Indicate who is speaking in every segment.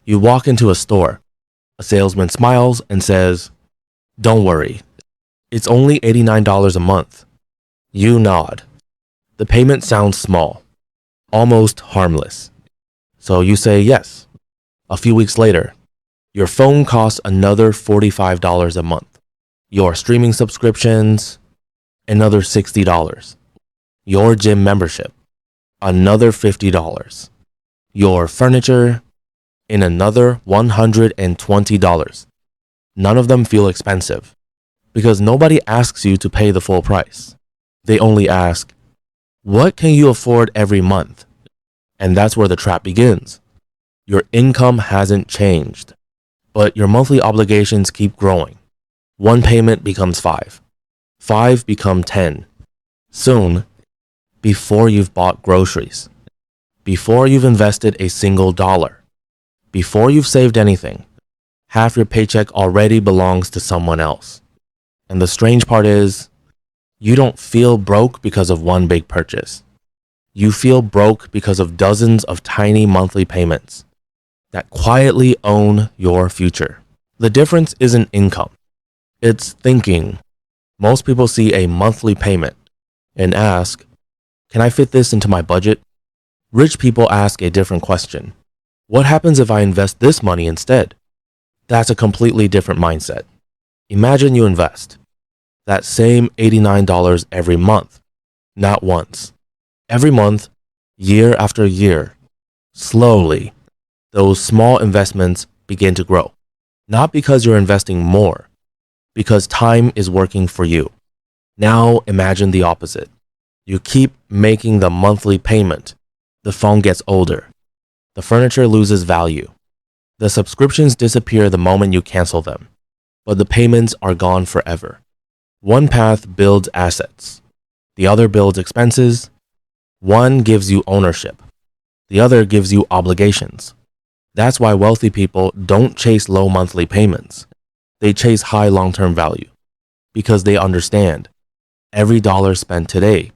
Speaker 1: You walk into a store. A salesman smiles and says, "Don't worry, it's only $89 a month." You nod. The payment sounds small, almost harmless. So you say yes. A few weeks later, your phone costs another $45 a month. Your streaming subscriptions, another $60. Your gym membership, another $50. Your furniture, in another $120. None of them feel expensive because nobody asks you to pay the full price. They only ask, "What can you afford every month?" And that's where the trap begins. Your income hasn't changed, but your monthly obligations keep growing. One payment becomes five. Five become 10. Soon, before you've bought groceries, before you've invested a single dollar, before you've saved anything, half your paycheck already belongs to someone else. And the strange part is, you don't feel broke because of one big purchase. You feel broke because of dozens of tiny monthly payments that quietly own your future. The difference isn't income, it's thinking. Most people see a monthly payment and ask, "Can I fit this into my budget?" Rich people ask a different question. What happens if I invest this money instead? That's a completely different mindset. Imagine you invest that same $89 every month, not once. Every month, year after year, slowly, those small investments begin to grow. Not because you're investing more, because time is working for you. Now imagine the opposite. You keep making the monthly payment. The phone gets older. The furniture loses value. The subscriptions disappear the moment you cancel them, but the payments are gone forever. One path builds assets. The other builds expenses. One gives you ownership. The other gives you obligations. That's why wealthy people don't chase low monthly payments. They chase high long-term value because they understand every dollar spent today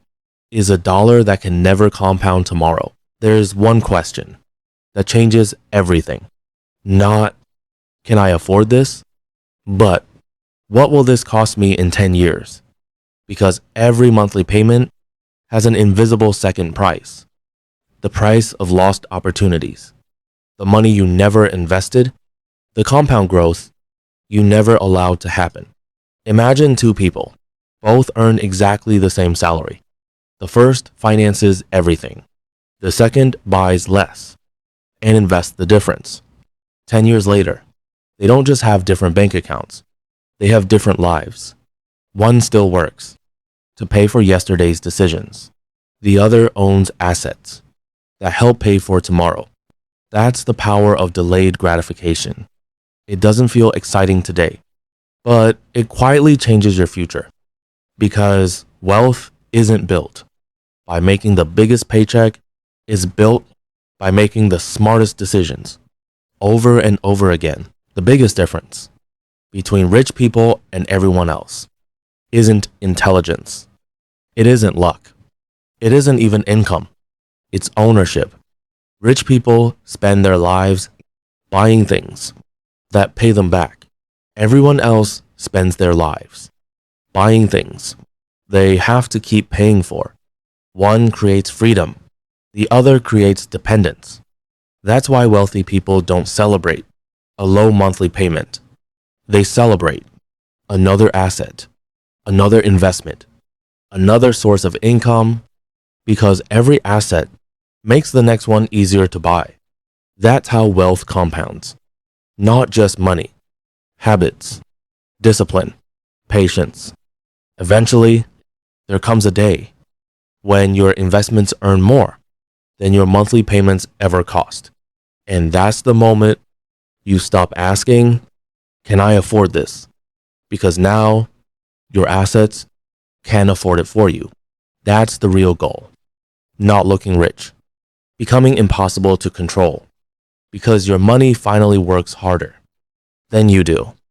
Speaker 1: is a dollar that can never compound tomorrow. There's one question that changes everything. Not, "Can I afford this?" but, "What will this cost me in 10 years? Because every monthly payment has an invisible second price. The price of lost opportunities. The money you never invested. The compound growth you never allowed to happen. Imagine two people. Both earn exactly the same salary. The first finances everything. The second buys less and invests the difference. 10 years later, they don't just have different bank accounts. They have different lives. One still works to pay for yesterday's decisions. The other owns assets that help pay for tomorrow. That's the power of delayed gratification. It doesn't feel exciting today, but it quietly changes your future. Because wealth isn't built by making the biggest paycheck, it's built by making the smartest decisions over and over again. The biggest difference between rich people and everyone else isn't intelligence. It isn't luck. It isn't even income. It's ownership. Rich people spend their lives buying things that pay them back. Everyone else spends their lives buying things they have to keep paying for. One creates freedom. The other creates dependence. That's why wealthy people don't celebrate a low monthly payment. They celebrate another asset, another investment, another source of income, because every asset makes the next one easier to buy. That's how wealth compounds. Not just money, habits, discipline, patience. Eventually, there comes a day when your investments earn more than your monthly payments ever cost. And that's the moment you stop asking, "Can I afford this?" Because now your assets can afford it for you. That's the real goal. Not looking rich, becoming impossible to control, because your money finally works harder than you do.